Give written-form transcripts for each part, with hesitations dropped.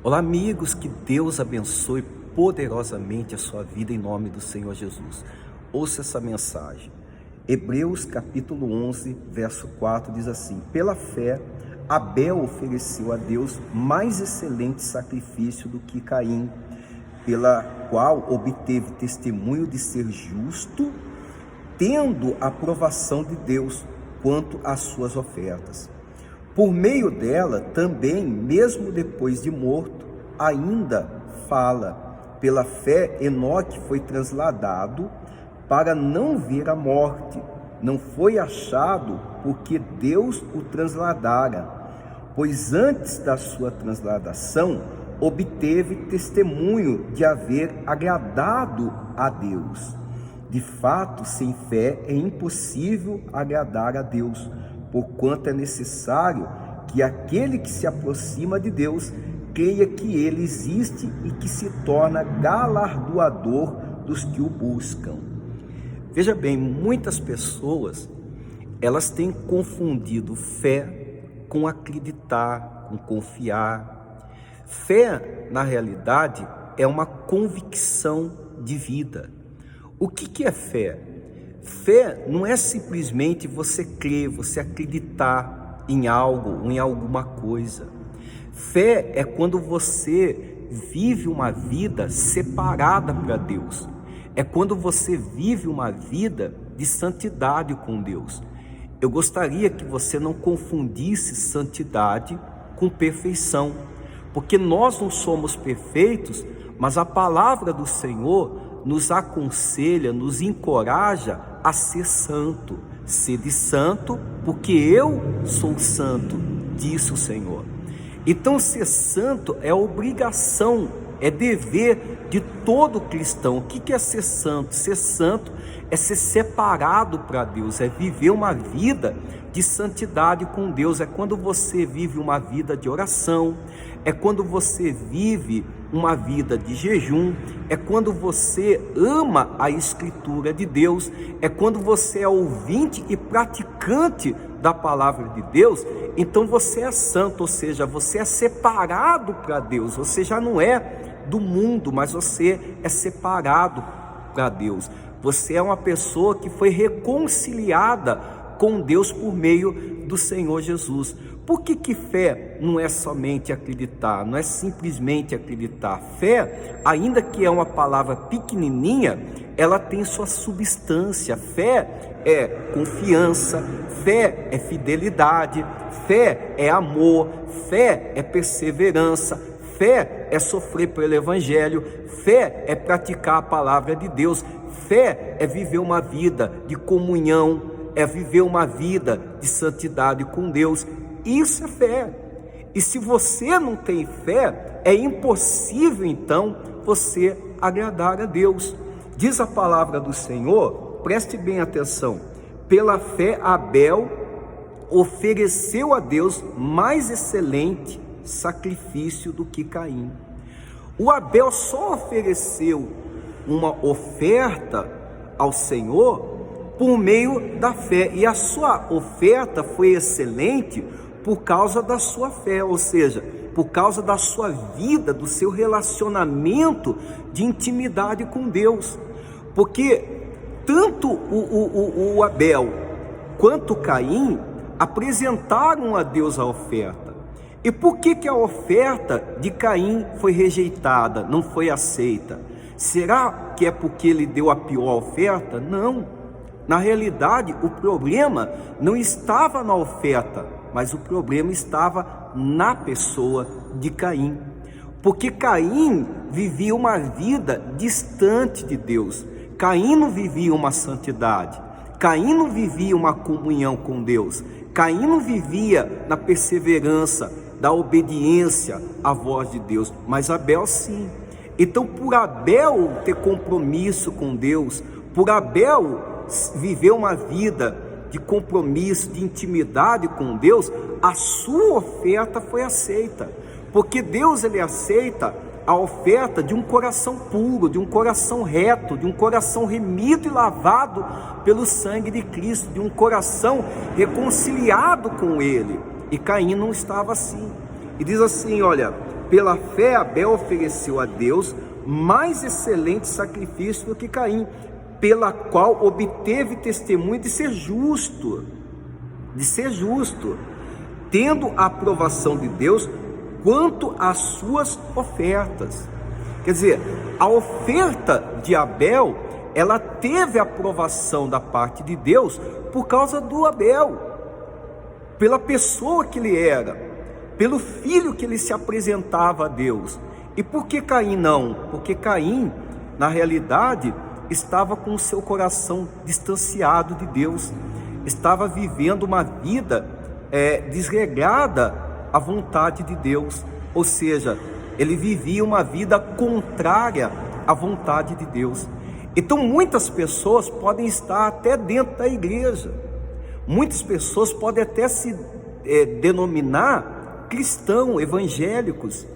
Olá, amigos, que Deus abençoe poderosamente a sua vida em nome do Senhor Jesus. Ouça essa mensagem. Hebreus capítulo 11, verso 4 diz assim: pela fé, Abel ofereceu a Deus mais excelente sacrifício do que Caim, pela qual obteve testemunho de ser justo, tendo a aprovação de Deus quanto às suas ofertas. Por meio dela também, mesmo depois de morto, ainda fala. Pela fé, Enoque foi trasladado para não ver a morte. Não foi achado porque Deus o trasladara, pois antes da sua transladação obteve testemunho de haver agradado a Deus. De fato, sem fé é impossível agradar a Deus, porquanto é necessário que aquele que se aproxima de Deus creia que Ele existe e que se torna galardoador dos que o buscam. Veja bem, muitas pessoas, elas têm confundido fé com acreditar, com confiar. Fé, na realidade, é uma convicção de vida. O que é fé? Fé não é simplesmente você crer, você acreditar em algo, em alguma coisa. Fé é quando você vive uma vida separada para Deus. É quando você vive uma vida de santidade com Deus. Eu gostaria que você não confundisse santidade com perfeição, porque nós não somos perfeitos, mas a palavra do Senhor nos aconselha, nos encoraja a ser santo. Sede santo, porque eu sou santo, disse o Senhor. Então ser santo é obrigação, é dever de todo cristão. O que é ser santo? Ser santo é ser separado para Deus, é viver uma vida de santidade com Deus. É quando você vive uma vida de oração, é quando você vive uma vida de jejum, é quando você ama a Escritura de Deus, é quando você é ouvinte e praticante da palavra de Deus. Então você é santo, ou seja, você é separado para Deus. Você já não é do mundo, mas você é separado para Deus. Você é uma pessoa que foi reconciliada com Deus por meio do Senhor Jesus. Por que fé não é somente acreditar, não é simplesmente acreditar? Fé, ainda que é uma palavra pequenininha, ela tem sua substância. Fé é confiança, fé é fidelidade, fé é amor, fé é perseverança, fé é sofrer pelo Evangelho, fé é praticar a palavra de Deus, fé é viver uma vida de comunhão, é viver uma vida de santidade com Deus. Isso é fé. E se você não tem fé, é impossível então você agradar a Deus. Diz a palavra do Senhor, preste bem atenção: pela fé Abel ofereceu a Deus mais excelente sacrifício do que Caim. O Abel só ofereceu uma oferta ao Senhor por meio da fé, e a sua oferta foi excelente por causa da sua fé, ou seja, por causa da sua vida, do seu relacionamento de intimidade com Deus. Porque tanto o Abel quanto Caim apresentaram a Deus a oferta. E por que a oferta de Caim foi rejeitada, não foi aceita? Será que é porque ele deu a pior oferta? Não. Na realidade, o problema não estava na oferta, mas o problema estava na pessoa de Caim. Porque Caim vivia uma vida distante de Deus. Caim não vivia uma santidade. Caim não vivia uma comunhão com Deus. Caim não vivia na perseverança, da obediência à voz de Deus. Mas Abel sim. Então, por Abel ter compromisso com Deus, por Abel viver uma vida de compromisso, de intimidade com Deus, a sua oferta foi aceita. Porque Deus, ele aceita a oferta de um coração puro, de um coração reto, de um coração remido e lavado pelo sangue de Cristo, de um coração reconciliado com Ele. E Caim não estava assim. E diz assim, olha, pela fé Abel ofereceu a Deus mais excelente sacrifício do que Caim, pela qual obteve testemunho de ser justo, tendo a aprovação de Deus quanto às suas ofertas. Quer dizer, a oferta de Abel, ela teve a aprovação da parte de Deus por causa do Abel, pela pessoa que ele era, pelo filho que ele se apresentava a Deus. E por que Caim não? Porque Caim, na realidade, estava com o seu coração distanciado de Deus, estava vivendo uma vida desregrada à vontade de Deus, ou seja, ele vivia uma vida contrária à vontade de Deus. Então muitas pessoas podem estar até dentro da igreja, muitas pessoas podem até se denominar cristãos, evangélicos,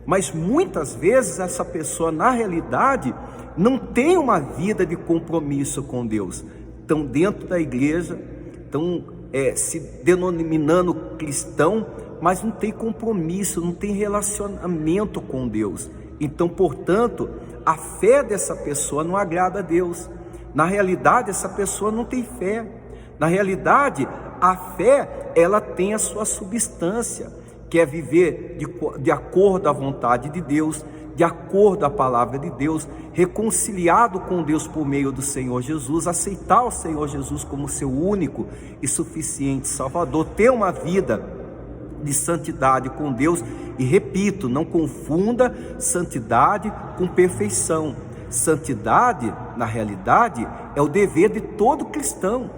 mas muitas vezes essa pessoa na realidade não tem uma vida de compromisso com Deus. Estão dentro da igreja, estão se denominando cristão, mas não tem compromisso, não tem relacionamento com Deus. Então, portanto, a fé dessa pessoa não agrada a Deus. Na realidade, essa pessoa não tem fé. Na realidade, a fé, ela tem a sua substância, que é viver de acordo à vontade de Deus, de acordo à palavra de Deus, reconciliado com Deus por meio do Senhor Jesus, aceitar o Senhor Jesus como seu único e suficiente Salvador, ter uma vida de santidade com Deus. E repito, não confunda santidade com perfeição. Santidade, na realidade, é o dever de todo cristão.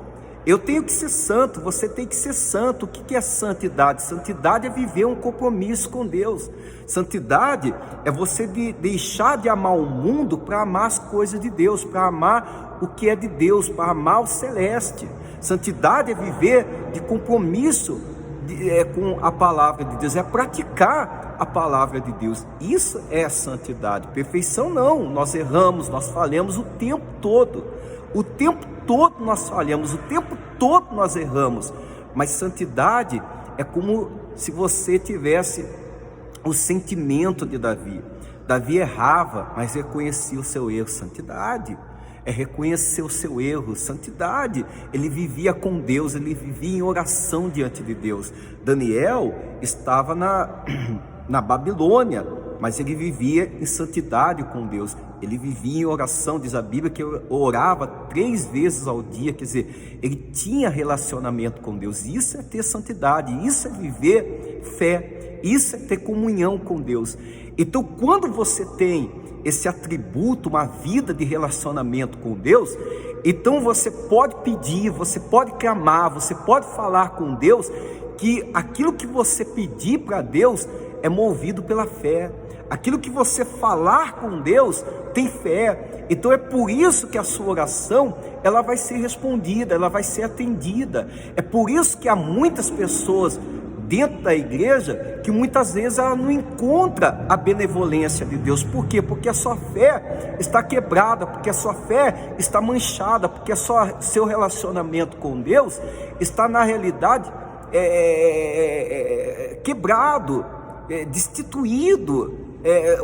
Eu tenho que ser santo, você tem que ser santo. O que é santidade? Santidade é viver um compromisso com Deus. Santidade é você deixar de amar o mundo para amar as coisas de Deus, para amar o que é de Deus, para amar o celeste. Santidade é viver de compromisso com a palavra de Deus, é praticar a palavra de Deus. Isso é santidade. Perfeição não, nós erramos, nós falhamos o tempo todo. O tempo todo nós falhamos, o tempo todo nós erramos. Mas santidade é como se você tivesse o sentimento de Davi. Davi errava, mas reconhecia o seu erro. Santidade é reconhecer o seu erro. Santidade, ele vivia com Deus, ele vivia em oração diante de Deus. Daniel estava na Babilônia, mas ele vivia em santidade com Deus, ele vivia em oração. Diz a Bíblia que orava 3 vezes ao dia, quer dizer, ele tinha relacionamento com Deus. Isso é ter santidade, isso é viver fé, isso é ter comunhão com Deus. Então, quando você tem esse atributo, uma vida de relacionamento com Deus, então você pode pedir, você pode clamar, você pode falar com Deus, que aquilo que você pedir para Deus é movido pela fé. Aquilo que você falar com Deus tem fé. Então é por isso que a sua oração, ela vai ser respondida, ela vai ser atendida. É por isso que há muitas pessoas dentro da igreja que muitas vezes ela não encontra a benevolência de Deus. Por quê? Porque a sua fé está quebrada, porque a sua fé está manchada, porque seu relacionamento com Deus está na realidade quebrado, destituído.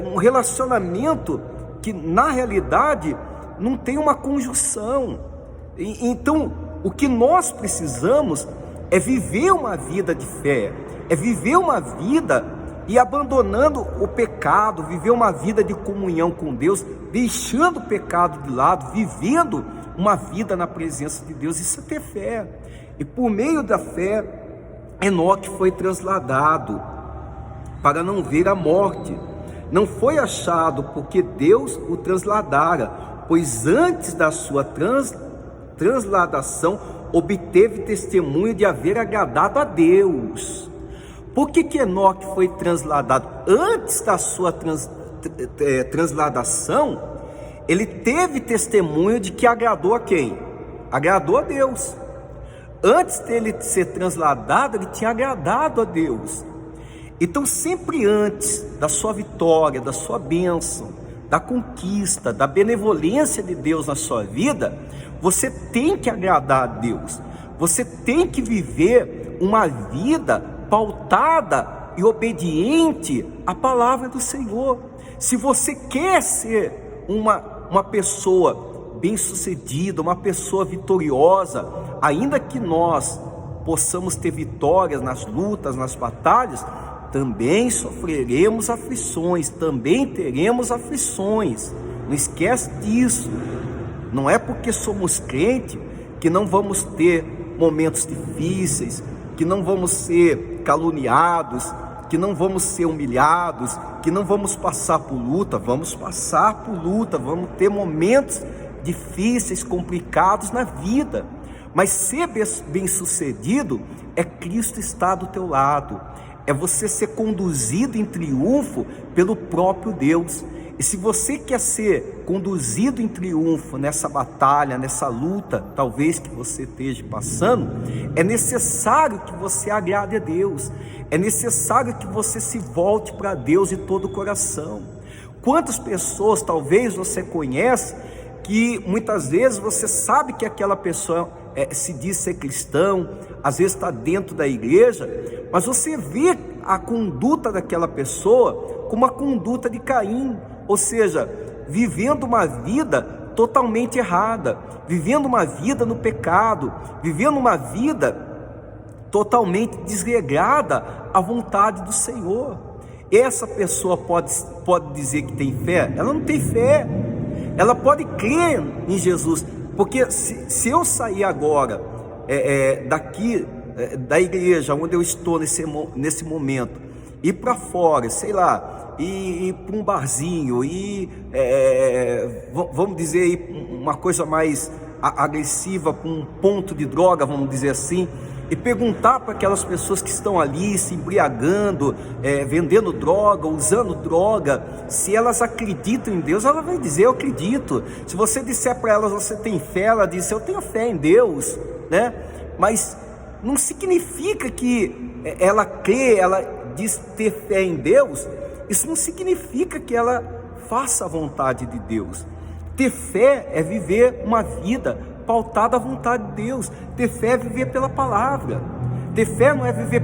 Um relacionamento que na realidade não tem uma conjunção. Então o que nós precisamos é viver uma vida de fé, é viver uma vida e abandonando o pecado, viver uma vida de comunhão com Deus, deixando o pecado de lado, vivendo uma vida na presença de Deus. Isso é ter fé. E por meio da fé, Enoque foi transladado para não ver a morte. Não foi achado porque Deus o transladara, pois antes da sua transladação obteve testemunho de haver agradado a Deus. Por que Enoque foi transladado? Antes da sua transladação, ele teve testemunho de que agradou a quem? Agradou a Deus. Antes dele ser transladado, ele tinha agradado a Deus. Então sempre antes da sua vitória, da sua bênção, da conquista, da benevolência de Deus na sua vida, você tem que agradar a Deus. Você tem que viver uma vida pautada e obediente à palavra do Senhor. Se você quer ser uma pessoa bem-sucedida, uma pessoa vitoriosa, ainda que nós possamos ter vitórias nas lutas, nas batalhas, também sofreremos aflições, também teremos aflições. Não esquece disso. Não é porque somos crentes que não vamos ter momentos difíceis, que não vamos ser caluniados, que não vamos ser humilhados, que não vamos passar por luta. Vamos passar por luta, vamos ter momentos difíceis, complicados na vida. Mas ser bem-sucedido é Cristo estar do teu lado, é você ser conduzido em triunfo pelo próprio Deus. E se você quer ser conduzido em triunfo nessa batalha, nessa luta, talvez que você esteja passando, é necessário que você agrade a Deus, é necessário que você se volte para Deus de todo o coração. Quantas pessoas talvez você conhece, que muitas vezes você sabe que aquela pessoa se diz ser cristão, às vezes está dentro da igreja, mas você vê a conduta daquela pessoa como a conduta de Caim, ou seja, vivendo uma vida totalmente errada, vivendo uma vida no pecado, vivendo uma vida totalmente desregrada à vontade do Senhor. Essa pessoa pode dizer que tem fé? Ela não tem fé. Ela pode crer em Jesus, porque se eu sair agora daqui da igreja onde eu estou nesse momento, ir para fora, sei lá, ir para um barzinho, vamos dizer, uma coisa mais agressiva, para um ponto de droga, vamos dizer assim, e perguntar para aquelas pessoas que estão ali se embriagando, vendendo droga, usando droga, se elas acreditam em Deus. Ela vai dizer: eu acredito. Se você disser para elas: você tem fé? Ela diz: eu tenho fé em Deus, né? Mas não significa que ela crê, ela diz ter fé em Deus, isso não significa que ela faça a vontade de Deus. Ter fé é viver uma vida pautada à vontade de Deus. Ter fé é viver pela palavra. Ter fé não é viver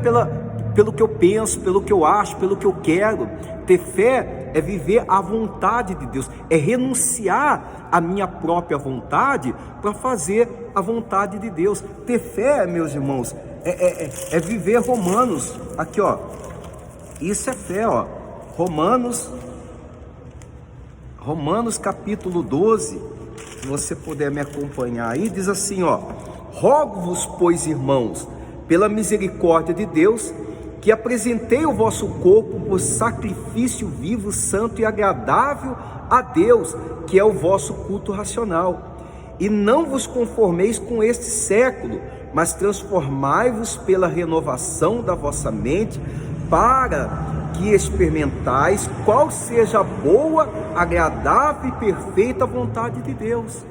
pelo que eu penso, pelo que eu acho, pelo que eu quero. Ter fé é viver a vontade de Deus, é renunciar à minha própria vontade para fazer a vontade de Deus. Ter fé, meus irmãos, é viver Romanos, aqui ó, isso é fé, ó, Romanos capítulo 12, se você puder me acompanhar aí, diz assim, ó: rogo-vos, pois, irmãos, pela misericórdia de Deus, que apresentei o vosso corpo por sacrifício vivo, santo e agradável a Deus, que é o vosso culto racional. E não vos conformeis com este século, mas transformai-vos pela renovação da vossa mente, para que experimentais qual seja a boa, agradável e perfeita vontade de Deus.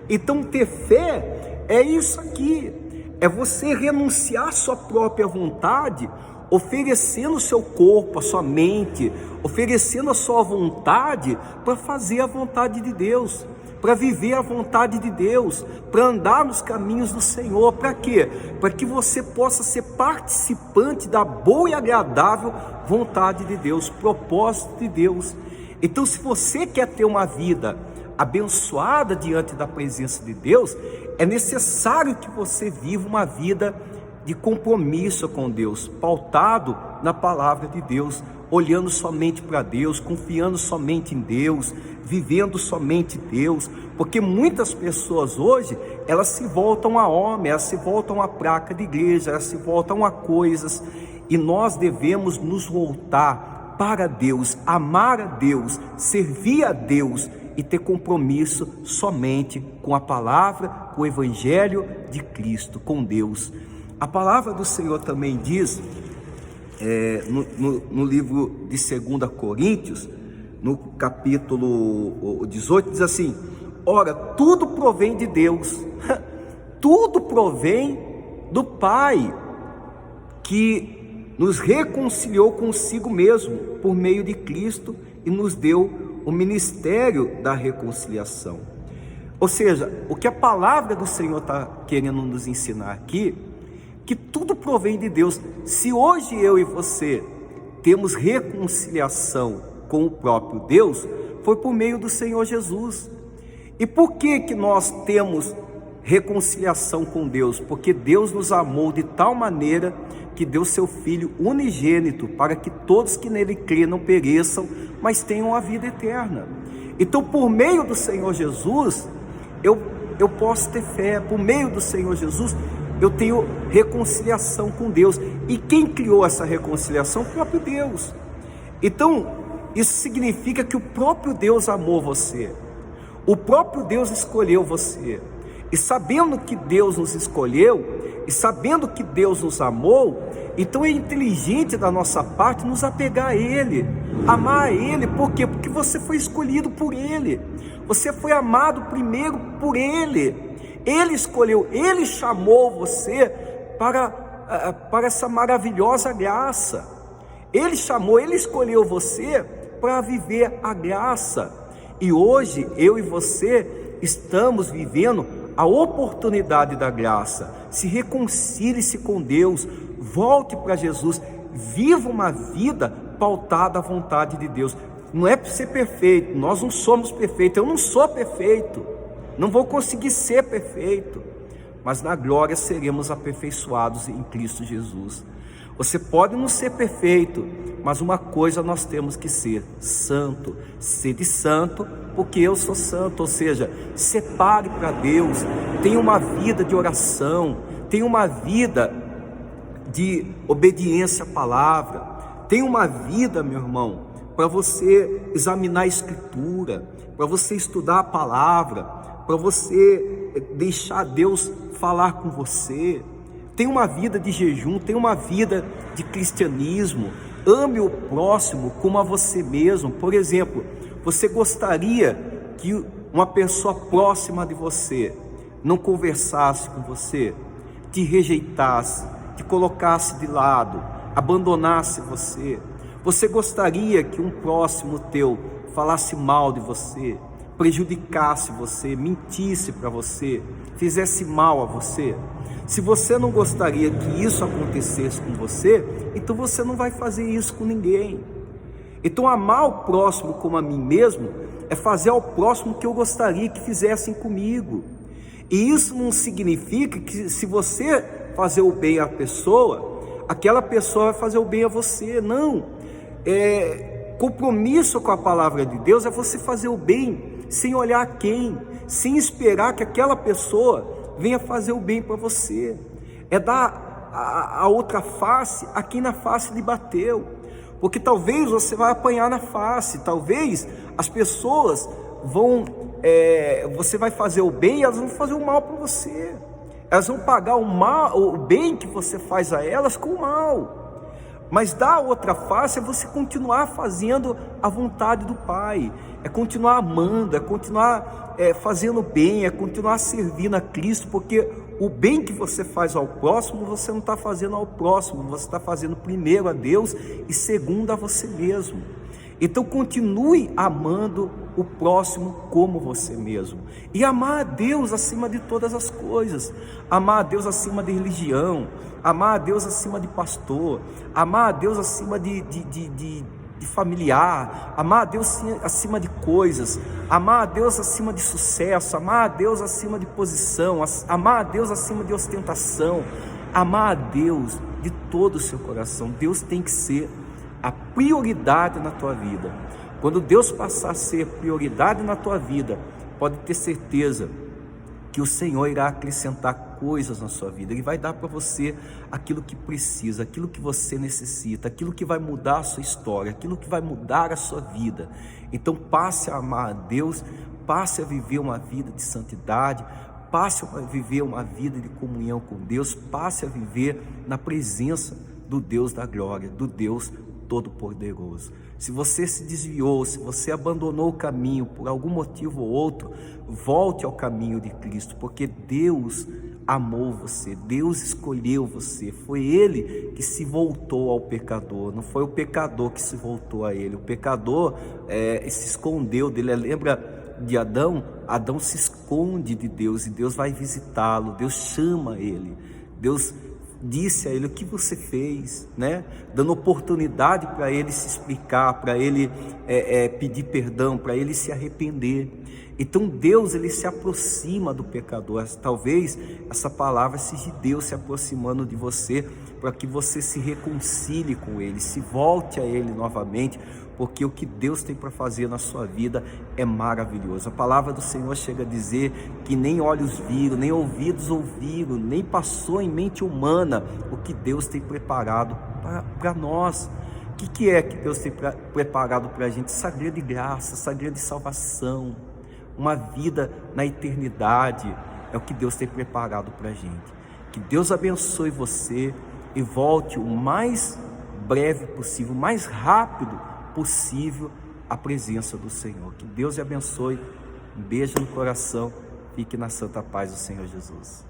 Então ter fé é isso aqui, é você renunciar à sua própria vontade, oferecendo o seu corpo, a sua mente, oferecendo a sua vontade para fazer a vontade de Deus, para viver a vontade de Deus, para andar nos caminhos do Senhor. Para quê? Para que você possa ser participante da boa e agradável vontade de Deus, propósito de Deus. Então, se você quer ter uma vida abençoada diante da presença de Deus, é necessário que você viva uma vida de compromisso com Deus, pautado na palavra de Deus, olhando somente para Deus, confiando somente em Deus, vivendo somente Deus, porque muitas pessoas hoje, elas se voltam a homem, elas se voltam a placa de igreja, elas se voltam a coisas, e nós devemos nos voltar para Deus, amar a Deus, servir a Deus e ter compromisso somente com a palavra, com o evangelho de Cristo, com Deus. A palavra do Senhor também diz, no livro de 2 Coríntios, no capítulo 18, diz assim: ora, tudo provém de Deus, tudo provém do Pai, que nos reconciliou consigo mesmo, por meio de Cristo, e nos deu o ministério da reconciliação. Ou seja, o que a palavra do Senhor está querendo nos ensinar aqui, que tudo provém de Deus. Se hoje eu e você temos reconciliação com o próprio Deus foi por meio do Senhor Jesus. E por que nós temos reconciliação com Deus? Porque Deus nos amou de tal maneira que deu seu Filho unigênito para que todos que nele crêem não pereçam, mas tenham a vida eterna. Então, por meio do Senhor Jesus, eu posso ter fé. Por meio do Senhor Jesus, eu tenho reconciliação com Deus. E quem criou essa reconciliação? O próprio Deus. Então, isso significa que o próprio Deus amou você. O próprio Deus escolheu você. E sabendo que Deus nos escolheu, e sabendo que Deus nos amou, então é inteligente da nossa parte nos apegar a Ele, amar a Ele. Por quê? Porque você foi escolhido por Ele, você foi amado primeiro por Ele. Ele escolheu, Ele chamou você para essa maravilhosa graça. Ele chamou, Ele escolheu você para viver a graça. E hoje eu e você estamos vivendo a oportunidade da graça. Se reconcilie-se com Deus, volte para Jesus, viva uma vida pautada à vontade de Deus. Não é para ser perfeito, nós não somos perfeitos, eu não sou perfeito, não vou conseguir ser perfeito, mas na glória seremos aperfeiçoados em Cristo Jesus. Você pode não ser perfeito, mas uma coisa nós temos que ser: santo. Sede santo, porque eu sou santo. Ou seja, separe para Deus, tenha uma vida de oração, tenha uma vida de obediência à palavra, tenha uma vida, meu irmão, para você examinar a Escritura, para você estudar a palavra, para você deixar Deus falar com você. Tem uma vida de jejum, tem uma vida de cristianismo. Ame o próximo como a você mesmo. Por exemplo, você gostaria que uma pessoa próxima de você não conversasse com você, te rejeitasse, te colocasse de lado, abandonasse você? Você gostaria que um próximo teu falasse mal de você, prejudicasse você, mentisse para você, fizesse mal a você? Se você não gostaria que isso acontecesse com você, então você não vai fazer isso com ninguém. Então, amar o próximo como a mim mesmo é fazer ao próximo o que eu gostaria que fizessem comigo. E isso não significa que, se você fazer o bem à pessoa, aquela pessoa vai fazer o bem a você. Não. Compromisso com a palavra de Deus é você fazer o bem sem olhar a quem, sem esperar que aquela pessoa venha fazer o bem para você. É dar a outra face a quem na face lhe bateu. Porque talvez você vai apanhar na face, talvez as pessoas você vai fazer o bem e elas vão fazer o mal para você. Elas vão pagar o bem que você faz a elas com o mal. Mas dar a outra face é você continuar fazendo a vontade do Pai, é continuar amando, é continuar fazendo bem, é continuar servindo a Cristo, porque o bem que você faz ao próximo, você não está fazendo ao próximo, você está fazendo primeiro a Deus e segundo a você mesmo. Então continue amando o próximo como você mesmo, e amar a Deus acima de todas as coisas, amar a Deus acima de religião, amar a Deus acima de pastor, amar a Deus acima de familiar, amar a Deus acima de coisas, amar a Deus acima de sucesso, amar a Deus acima de posição, amar a Deus acima de ostentação, amar a Deus de todo o seu coração. Deus tem que ser a prioridade na tua vida. Quando Deus passar a ser prioridade na tua vida, pode ter certeza que o Senhor irá acrescentar coisas na sua vida. Ele vai dar para você aquilo que precisa, aquilo que você necessita, aquilo que vai mudar a sua história, aquilo que vai mudar a sua vida. Então passe a amar a Deus, passe a viver uma vida de santidade, passe a viver uma vida de comunhão com Deus, passe a viver na presença do Deus da glória, do Deus Todo-Poderoso. Se você se desviou, se você abandonou o caminho por algum motivo ou outro, volte ao caminho de Cristo, porque Deus amou você, Deus escolheu você. Foi Ele que se voltou ao pecador, não foi o pecador que se voltou a Ele. O pecador se escondeu dele. Lembra de Adão? Adão se esconde de Deus e Deus vai visitá-lo, Deus chama ele, Deus disse a ele o que você fez, né? Dando oportunidade para ele se explicar, para ele pedir perdão, para ele se arrepender. Então Deus, ele se aproxima do pecador. Talvez essa palavra seja Deus se aproximando de você, para que você se reconcilie com ele, se volte a ele novamente, porque o que Deus tem para fazer na sua vida é maravilhoso. A palavra do Senhor chega a dizer que nem olhos viram, nem ouvidos ouviram, nem passou em mente humana o que Deus tem preparado para nós. O que é que Deus tem preparado para a gente? Segredo de graça, segredo de salvação, uma vida na eternidade, é o que Deus tem preparado para a gente. Que Deus abençoe você e volte o mais breve possível, o mais rápido possível à presença do Senhor. Que Deus te abençoe, um beijo no coração, fique na santa paz do Senhor Jesus.